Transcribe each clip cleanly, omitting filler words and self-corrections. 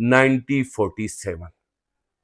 1947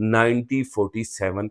1947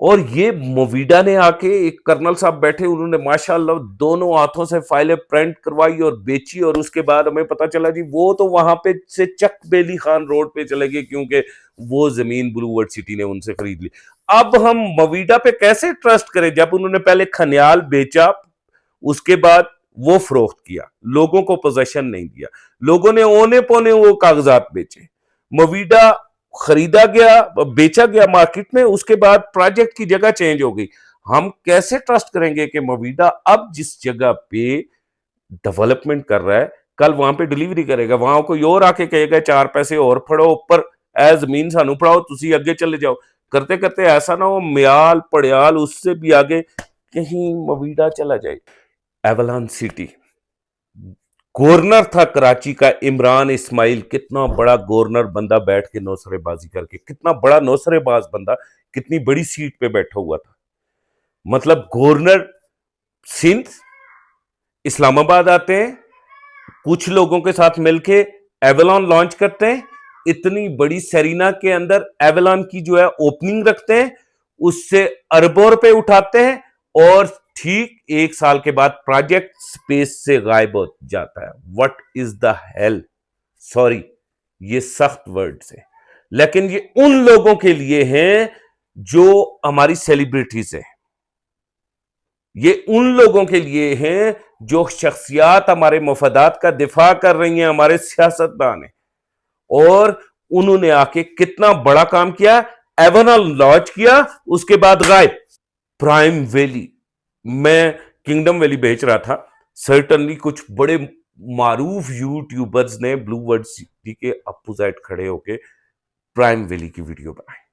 اور یہ مویڈا نے آ کے ایک کرنل صاحب بیٹھے, انہوں نے ماشاءاللہ دونوں ہاتھوں سے فائلیں پرنٹ کروائی اور بیچی, اور اس کے بعد ہمیں پتا چلا جی وہ تو وہاں پہ سے چک بیلی خان روڈ پہ چلے گئے, کیونکہ وہ زمین بلو ورڈ سٹی نے ان سے خرید لی. اب ہم مویڈا پہ کیسے ٹرسٹ کریں جب انہوں نے پہلے کھنیال بیچا, اس کے بعد وہ فروخت کیا, لوگوں کو پوزیشن نہیں دیا, لوگوں نے اونے پونے وہ کاغذات بیچے, مویڈا خریدا گیا, بیچا گیا مارکیٹ میں, اس کے بعد پروجیکٹ کی جگہ چینج ہو گئی. ہم کیسے ٹرسٹ کریں گے کہ مویڈا اب جس جگہ پہ ڈیولپمنٹ کر رہا ہے کل وہاں پہ ڈیلیوری کرے گا, وہاں کوئی اور آ کے کہے گا 4 پیسے اور پڑھو اوپر, اے زمین سانو پڑھاؤ تسی اگے چلے جاؤ. کرتے کرتے ایسا نہ ہو میال پڑیال اس سے بھی آگے کہیں مویڈا چلا جائے. ایولان سٹی, گورنر تھا کراچی کا عمران اسماعیل, کتنا بڑا گورنر بندہ بیٹھ کے نوسرے بازی کر کے, کتنا بڑا نوسرے باز بندہ, کتنی بڑی سیٹ پہ بیٹھا ہوا تھا. مطلب گورنر سندھ اسلام آباد آتے ہیں, کچھ لوگوں کے ساتھ مل کے ایولان لانچ کرتے ہیں, اتنی بڑی سیرینا کے اندر ایولان کی جو ہے اوپننگ رکھتے ہیں, اس سے اربوں روپے اٹھاتے ہیں, اور ٹھیک 1 سال کے بعد پروجیکٹ سپیس سے غائب ہو جاتا ہے. What is the hell, sorry یہ سخت ورڈز ہیں, لیکن یہ ان لوگوں کے لیے ہیں جو ہماری سیلیبریٹیز ہیں, یہ ان لوگوں کے لیے ہیں جو شخصیات ہمارے مفادات کا دفاع کر رہی ہیں, ہمارے سیاستدان ہیں, اور انہوں نے آ کے کتنا بڑا کام کیا, ایولان لانچ کیا, اس کے بعد غائب. پرائم ویلی, میں کنگڈم ویلی بیچ رہا تھا, سرٹنلی کچھ بڑے معروف یوٹیوبرز نے بلو ورڈ سٹی کے اپوزائٹ کھڑے ہو کے پرائم ویلی کی ویڈیو بنائی.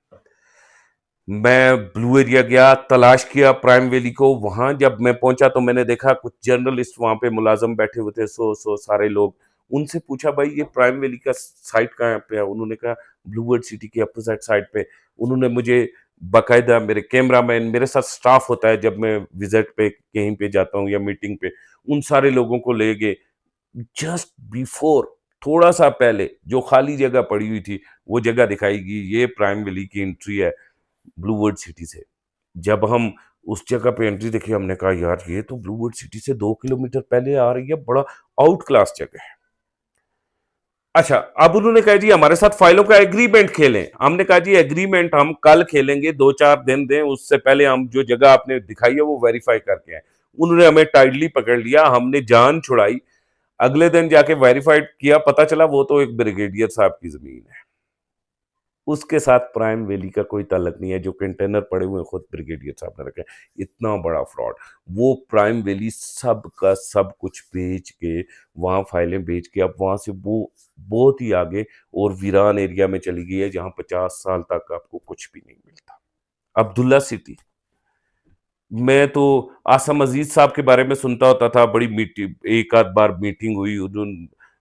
میں بلو ایریا گیا, تلاش کیا پرائم ویلی کو, وہاں جب میں پہنچا تو میں نے دیکھا کچھ جرنلسٹ وہاں پہ ملازم بیٹھے ہوئے تھے, سو سارے لوگ. ان سے پوچھا بھائی یہ پرائم ویلی کا سائٹ کہاں پہ ہے, انہوں نے کہا بلو ورڈ سٹی کے اپوزائٹ سائٹ پہ. انہوں نے مجھے باقاعدہ, میرے کیمرہ مین, میرے ساتھ سٹاف ہوتا ہے جب میں وزٹ پہ کہیں پہ جاتا ہوں یا میٹنگ پہ, ان سارے لوگوں کو لے گئے. جسٹ بیفور, تھوڑا سا پہلے جو خالی جگہ پڑی ہوئی تھی وہ جگہ دکھائی گئی, یہ پرائم ویلی کی انٹری ہے بلو ورڈ سٹی سے. جب ہم اس جگہ پہ انٹری دیکھی, ہم نے کہا یار یہ تو بلو ورڈ سٹی سے 2 کلومیٹر پہلے آ رہی ہے, بڑا آؤٹ کلاس جگہ ہے. اچھا, اب انہوں نے کہا جی ہمارے ساتھ فائلوں کا ایگریمنٹ کھیلیں. ہم نے کہا جی ایگریمنٹ ہم کل کھیلیں گے, 2-4 دن دیں, اس سے پہلے ہم جو جگہ آپ نے دکھائی ہے وہ ویریفائی کر کے آئیں. انہوں نے ہمیں ٹائٹلی پکڑ لیا, ہم نے جان چھڑائی, اگلے دن جا کے ویریفائڈ کیا, پتا چلا وہ تو ایک بریگیڈیئر صاحب کی زمین ہے. اس کے ساتھ پرائم ویلی کا کوئی تعلق نہیں ہے, جو کنٹینر پڑے ہوئے خود بریگیڈیئر صاحب نے رکھے. اتنا بڑا فراڈ. وہ پرائم ویلی سب کا سب کچھ بیچ کے, وہاں فائلیں بیچ کے, اب وہاں سے وہ بہت ہی آگے اور ویران ایریا میں چلی گئی ہے, جہاں 50 سال تک آپ کو کچھ بھی نہیں ملتا. عبداللہ سٹی, میں تو آسم عزیز صاحب کے بارے میں سنتا ہوتا تھا, بڑی میٹنگ, ایک آدھ بار میٹنگ ہوئی,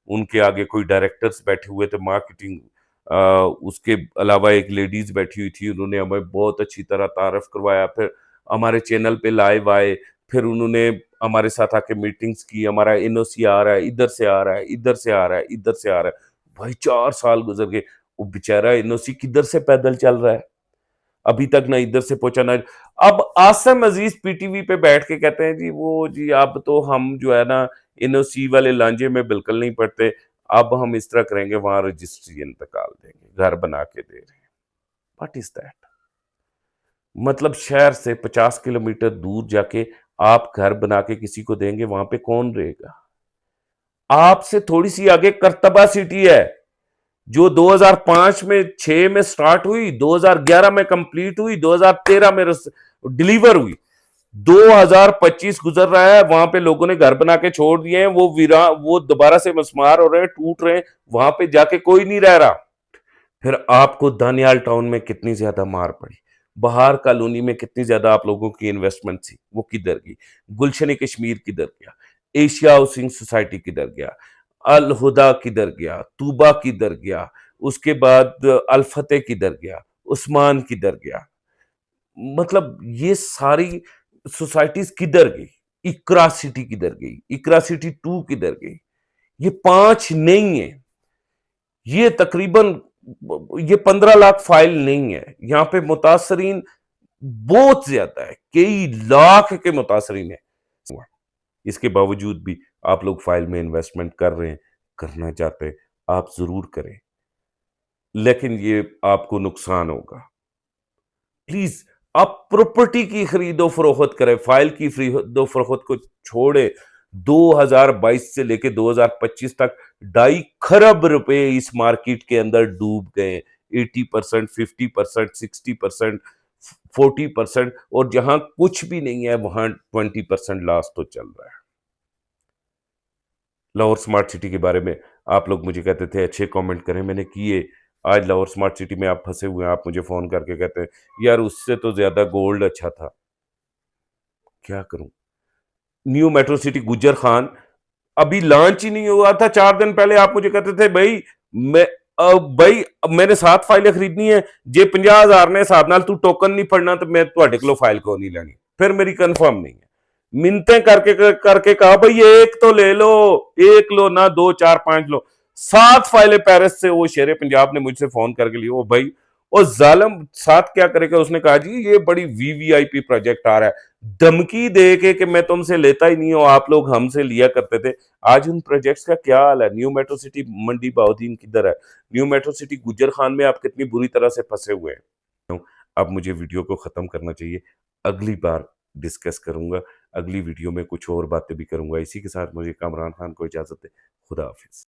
ان کے آگے کوئی ڈائریکٹرز بیٹھے ہوئے تھے مارکیٹنگ, اس کے علاوہ ایک لیڈیز بیٹھی ہوئی تھی, انہوں نے ہمیں بہت اچھی طرح تعارف کروایا. پھر ہمارے چینل پہ لائیو آئے, پھر انہوں نے ہمارے ساتھ آ کے میٹنگز کی, ہمارا این او سی آ رہا ہے, ادھر سے آ رہا ہے, ادھر سے آ رہا ہے, ادھر سے آ رہا ہے. بھائی 4 سال گزر گئے, وہ بیچارہ این او سی کدھر سے پیدل چل رہا ہے, ابھی تک نہ ادھر سے پہنچا نہ. اب آسم عزیز پی ٹی وی پہ بیٹھ کے کہتے ہیں جی وہ جی اب تو ہم جو ہے نا این او سی والے لانجے میں بالکل نہیں پڑتے, اب ہم اس طرح کریں گے, وہاں رجسٹری انتقال دیں گے, گھر بنا کے دے رہے ہیں. What is that? مطلب شہر سے 50 کلومیٹر دور جا کے آپ گھر بنا کے کسی کو دیں گے, وہاں پہ کون رہے گا؟ آپ سے تھوڑی سی آگے کرتبہ سٹی ہے, جو 2005 میں 6 میں سٹارٹ ہوئی, 2011 میں کمپلیٹ ہوئی, 2013 میں ڈیلیور ہوئی, 2025 گزر رہا ہے, وہاں پہ لوگوں نے گھر بنا کے چھوڑ دیے ہیں, وہ دوبارہ سے مسمار ہو رہے ہیں, ٹوٹ رہے ہیں, وہاں پہ جا کے کوئی نہیں رہ رہا. پھر آپ کو دانیال ٹاؤن میں کتنی زیادہ مار پڑی, بہار کالونی میں کتنی زیادہ آپ لوگوں کی انویسٹمنٹ تھی, وہ کدھر گئی, گلشن کشمیر کدھر گیا, ایشیا ہاؤسنگ سوسائٹی کدھر گیا, الہدا کدھر گیا, طوبہ کدھر گیا, اس کے بعد الفتح کدھر گیا, عثمان کدھر گیا. مطلب یہ ساری سوسائٹیز کدھر گئی, اقرا سٹی کدھر گئی, اقرا سٹی 2 کدھر گئی. یہ 5 نہیں ہے, یہ تقریباً یہ 15 لاکھ فائل نہیں ہے. یہاں پہ متاثرین بہت زیادہ ہے، کئی لاکھ کے متاثرین ہیں۔ اس کے باوجود بھی آپ لوگ فائل میں انویسٹمنٹ کر رہے ہیں، کرنا چاہتے ہیں، آپ ضرور کریں، لیکن یہ آپ کو نقصان ہوگا۔ پلیز آپ پروپرٹی کی خرید و فروخت کریں، فائل کی خرید و فروخت کو چھوڑے۔ 2022 سے لے کے 2025 تک 2.5 کھرب روپے اس مارکیٹ کے اندر ڈوب گئے، 80%، 50%، 60%، 40%، اور جہاں کچھ بھی نہیں ہے وہاں 20% لاس تو چل رہا ہے۔ لاہور سمارٹ سٹی کے بارے میں آپ لوگ مجھے کہتے تھے اچھے کامنٹ کریں، میں نے کیے۔ آج لاہور سمارٹ سٹی میں آپ پھنسے ہوئے ہیں، آپ مجھے فون کر کے کہتے ہیں یار اس سے تو زیادہ گولڈ اچھا تھا۔ کیا کروں؟ نیو میٹرو سٹی گجر خان ابھی لانچ ہی نہیں ہوا تھا، 4 دن پہلے آپ مجھے کہتے تھے بھائی میں نے 7 فائلیں خریدنی ہیں، جے 50,000 نے حساب نال تو ٹوکن نہیں پڑنا تو میں تواڈے کولوں فائل کو نہیں لینی، پھر میری کنفرم نہیں ہے۔ منتیں کر کے کہا بھائی ایک تو لے لو، ایک لو نہ 2 4 5 لو، 7 فائلیں پیرس سے وہ شیر پنجاب نے مجھ سے فون کر کے لی، وہ بھائی وہ ظالم ساتھ کیا کرے گا، اس نے کہا جی یہ بڑی وی وی آئی پی پروجیکٹ آ رہا ہے، دھمکی دے کے کہ میں تم سے لیتا ہی نہیں ہوں، آپ لوگ ہم سے لیا کرتے تھے۔ آج ان پروجیکٹس کا کیا حال ہے؟ نیو میٹرو سٹی منڈی بہاؤدین کدھر ہے؟ نیو میٹرو سٹی گجر خان میں آپ کتنی بری طرح سے پھنسے ہوئے ہیں۔ اب مجھے ویڈیو کو ختم کرنا چاہیے، اگلی بار ڈسکس کروں گا، اگلی ویڈیو میں کچھ اور باتیں بھی کروں گا۔ اسی کے ساتھ مجھے کامران خان کو اجازت دے، خدا حافظ۔